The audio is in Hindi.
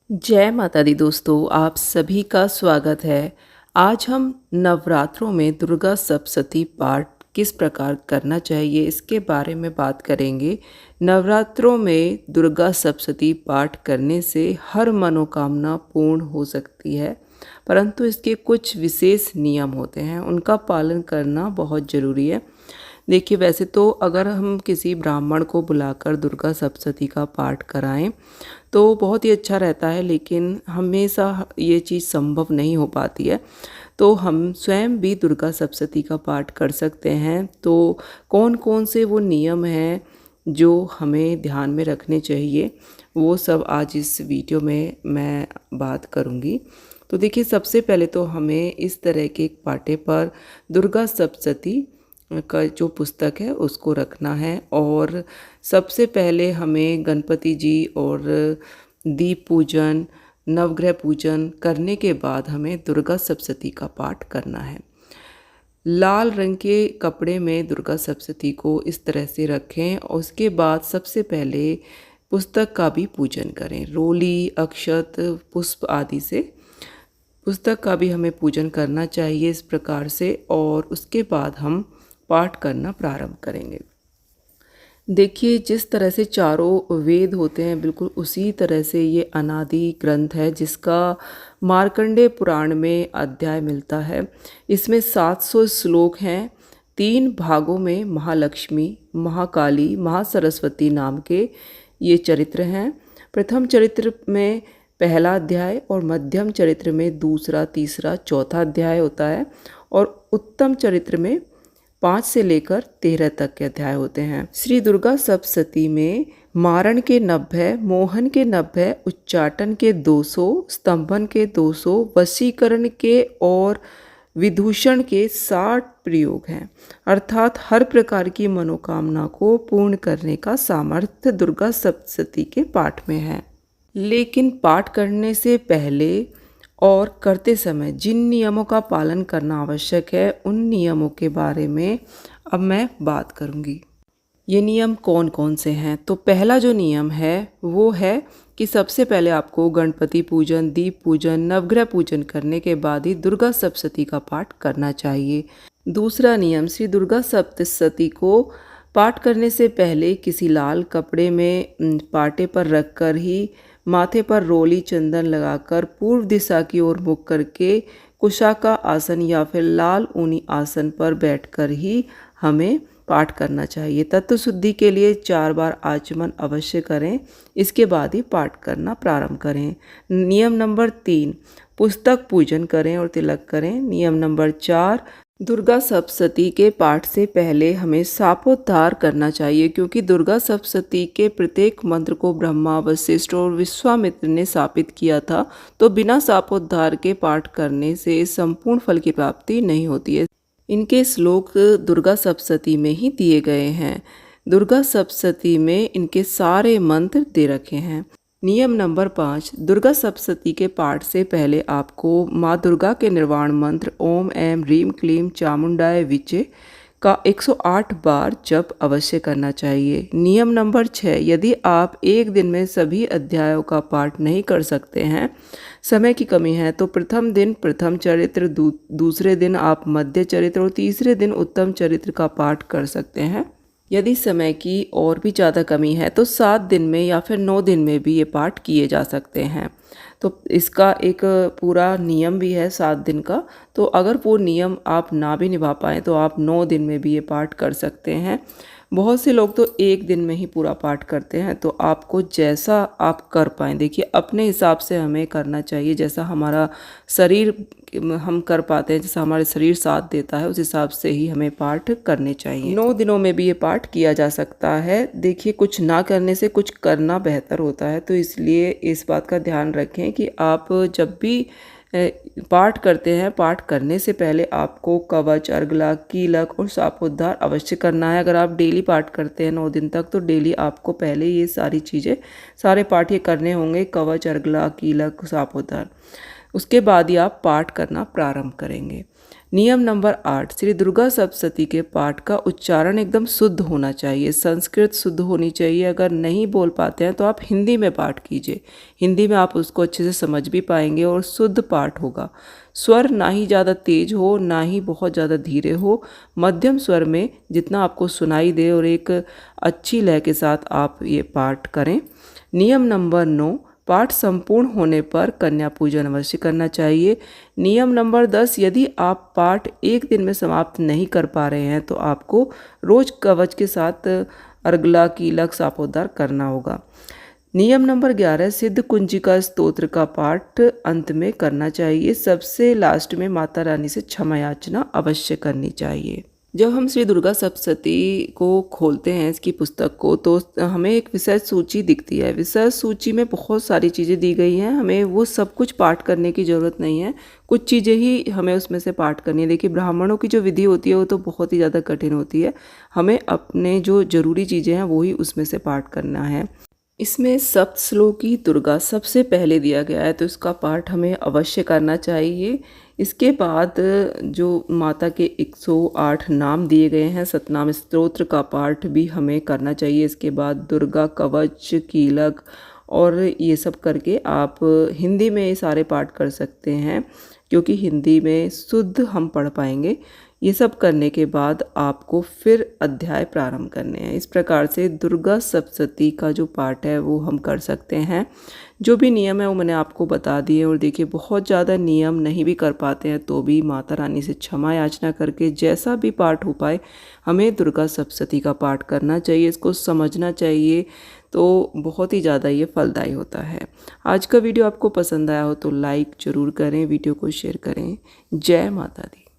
जय माता दी दोस्तों, आप सभी का स्वागत है। आज हम नवरात्रों में दुर्गा सप्तशती पाठ किस प्रकार करना चाहिए इसके बारे में बात करेंगे। नवरात्रों में दुर्गा सप्तशती पाठ करने से हर मनोकामना पूर्ण हो सकती है, परंतु इसके कुछ विशेष नियम होते हैं, उनका पालन करना बहुत ज़रूरी है। देखिए, वैसे तो अगर हम किसी ब्राह्मण को बुलाकर दुर्गा सप्तशती का पाठ कराएं तो बहुत ही अच्छा रहता है, लेकिन हमेशा ये चीज़ संभव नहीं हो पाती है। तो हम स्वयं भी दुर्गा सप्तशती का पाठ कर सकते हैं। तो कौन कौन से वो नियम हैं जो हमें ध्यान में रखने चाहिए, वो सब आज इस वीडियो में मैं बात करूँगी। तो देखिए, सबसे पहले तो हमें इस तरह के एक पाटे पर दुर्गा सप्तशती का जो पुस्तक है उसको रखना है, और सबसे पहले हमें गणपति जी और दीप पूजन, नवग्रह पूजन करने के बाद हमें दुर्गा सप्तशती का पाठ करना है। लाल रंग के कपड़े में दुर्गा सप्तशती को इस तरह से रखें, और उसके बाद सबसे पहले पुस्तक का भी पूजन करें। रोली, अक्षत, पुष्प आदि से पुस्तक का भी हमें पूजन करना चाहिए इस प्रकार से, और उसके बाद हम पाठ करना प्रारंभ करेंगे। देखिए, जिस तरह से चारों वेद होते हैं, बिल्कुल उसी तरह से ये अनादि ग्रंथ है जिसका मार्कंडेय पुराण में अध्याय मिलता है। इसमें 700 श्लोक हैं। 3 भागों में महालक्ष्मी, महाकाली, महासरस्वती नाम के ये चरित्र हैं। प्रथम चरित्र में पहला अध्याय और मध्यम चरित्र में दूसरा, तीसरा, चौथा अध्याय होता है, और उत्तम चरित्र में 5 से लेकर 13 तक के अध्याय होते हैं। श्री दुर्गा सप्तशती में मारण के 90, मोहन के 90, उच्चाटन के 200, स्तंभन के 200, वशीकरण के और विदूषण के 60 प्रयोग हैं। अर्थात हर प्रकार की मनोकामना को पूर्ण करने का सामर्थ्य दुर्गा सप्तशती के पाठ में है। लेकिन पाठ करने से पहले और करते समय जिन नियमों का पालन करना आवश्यक है, उन नियमों के बारे में अब मैं बात करूंगी। ये नियम कौन कौन से हैं? तो पहला जो नियम है वो है कि सबसे पहले आपको गणपति पूजन, दीप पूजन, नवग्रह पूजन करने के बाद ही दुर्गा सप्तशती का पाठ करना चाहिए। दूसरा नियम, श्री दुर्गा सप्तशती को पाठ करने से पहले किसी लाल कपड़े में पाटे पर रखकर ही माथे पर रोली चंदन लगाकर पूर्व दिशा की ओर मुख करके कुशाका आसन या फिर लाल ऊनी आसन पर बैठकर ही हमें पाठ करना चाहिए। तत्व शुद्धि के लिए 4 बार आचमन अवश्य करें, इसके बाद ही पाठ करना प्रारंभ करें। नियम नंबर 3, पुस्तक पूजन करें और तिलक करें। नियम नंबर 4, दुर्गा सप्तशती के पाठ से पहले हमें शापोद्धार करना चाहिए, क्योंकि दुर्गा सप्तशती के प्रत्येक मंत्र को ब्रह्मा, वशिष्ठ और विश्वामित्र ने शापित किया था। तो बिना शापोद्धार के पाठ करने से संपूर्ण फल की प्राप्ति नहीं होती है। इनके श्लोक दुर्गा सप्तशती में ही दिए गए हैं। दुर्गा सप्तशती में इनके सारे मंत्र दे रखे हैं। नियम नंबर 5, दुर्गा सप्तशती के पाठ से पहले आपको माँ दुर्गा के निर्वाण मंत्र ओम ऐं ह्रीं क्लीं चामुंडाय विचे का 108 बार जप अवश्य करना चाहिए। नियम नंबर 6, यदि आप एक दिन में सभी अध्यायों का पाठ नहीं कर सकते हैं, समय की कमी है, तो प्रथम दिन प्रथम चरित्र, दूसरे दिन आप मध्य चरित्र और तीसरे दिन उत्तम चरित्र का पाठ कर सकते हैं। यदि समय की और भी ज़्यादा कमी है तो 7 दिन में या फिर 9 दिन में भी ये पाठ किए जा सकते हैं। तो इसका एक पूरा नियम भी है 7 दिन का। तो अगर वो नियम आप ना भी निभा पाएँ तो आप 9 दिन में भी ये पाठ कर सकते हैं। बहुत से लोग तो एक दिन में ही पूरा पाठ करते हैं, तो आपको जैसा आप कर पाएँ, देखिए अपने हिसाब से हमें करना चाहिए, जैसा हमारा शरीर हम कर पाते हैं, जैसा हमारे शरीर साथ देता है, उस हिसाब से ही हमें पाठ करने चाहिए। 9 दिनों में भी ये पाठ किया जा सकता है। देखिए, कुछ ना करने से कुछ करना बेहतर होता है, तो इसलिए इस बात का ध्यान रखें कि आप जब भी पाठ करते हैं, पाठ करने से पहले आपको कवच, अर्गला, कीलक और शापोद्धार अवश्य करना है। अगर आप डेली पाठ करते हैं 9 दिन तक, तो डेली आपको पहले ये सारी चीज़ें, सारे पाठ ये करने होंगे, कवच, अर्गला, कीलक, शापोद्धार। उसके बाद ही आप पाठ करना प्रारंभ करेंगे। नियम नंबर 8, श्री दुर्गा सप्तशती के पाठ का उच्चारण एकदम शुद्ध होना चाहिए, संस्कृत शुद्ध होनी चाहिए। अगर नहीं बोल पाते हैं तो आप हिंदी में पाठ कीजिए, हिंदी में आप उसको अच्छे से समझ भी पाएंगे और शुद्ध पाठ होगा। स्वर ना ही ज़्यादा तेज हो ना ही बहुत ज़्यादा धीरे हो, मध्यम स्वर में जितना आपको सुनाई दे और एक अच्छी लय के साथ आप ये पाठ करें। नियम नंबर 9, पाठ संपूर्ण होने पर कन्या पूजन अवश्य करना चाहिए। नियम नंबर 10, यदि आप पाठ एक दिन में समाप्त नहीं कर पा रहे हैं तो आपको रोज कवच के साथ अर्गला कीलक सापोद्धार करना होगा। नियम नंबर 11, सिद्ध कुंजिका स्तोत्र का पाठ अंत में करना चाहिए। सबसे लास्ट में माता रानी से क्षमा याचना अवश्य करनी चाहिए। जब हम श्री दुर्गा सप्तशती को खोलते हैं इसकी पुस्तक को तो हमें एक विषय सूची दिखती है। विषय सूची में बहुत सारी चीज़ें दी गई हैं, हमें वो सब कुछ पाठ करने की ज़रूरत नहीं है, कुछ चीज़ें ही हमें उसमें से पाठ करनी है। देखिए ब्राह्मणों की जो विधि होती है वो तो बहुत ही ज़्यादा कठिन होती है, हमें अपने जो ज़रूरी चीज़ें हैं वो ही उसमें से पाठ करना है। इसमें सप्त श्लोकी दुर्गा सबसे पहले दिया गया है तो इसका पाठ हमें अवश्य करना चाहिए। इसके बाद जो माता के 108 नाम दिए गए हैं, सतनाम स्तोत्र का पाठ भी हमें करना चाहिए। इसके बाद दुर्गा कवच, कीलक और ये सब करके आप हिंदी में ये सारे पाठ कर सकते हैं क्योंकि हिंदी में शुद्ध हम पढ़ पाएंगे। ये सब करने के बाद आपको फिर अध्याय प्रारंभ करने हैं। इस प्रकार से दुर्गा सप्तशती का जो पाठ है वो हम कर सकते हैं। जो भी नियम है वो मैंने आपको बता दिए। और देखिए बहुत ज़्यादा नियम नहीं भी कर पाते हैं तो भी माता रानी से क्षमा याचना करके जैसा भी पाठ हो पाए हमें दुर्गा सप्तशती का पाठ करना चाहिए, इसको समझना चाहिए, तो बहुत ही ज़्यादा ये फलदायी होता है। आज का वीडियो आपको पसंद आया हो तो लाइक ज़रूर करें, वीडियो को शेयर करें। जय माता दी।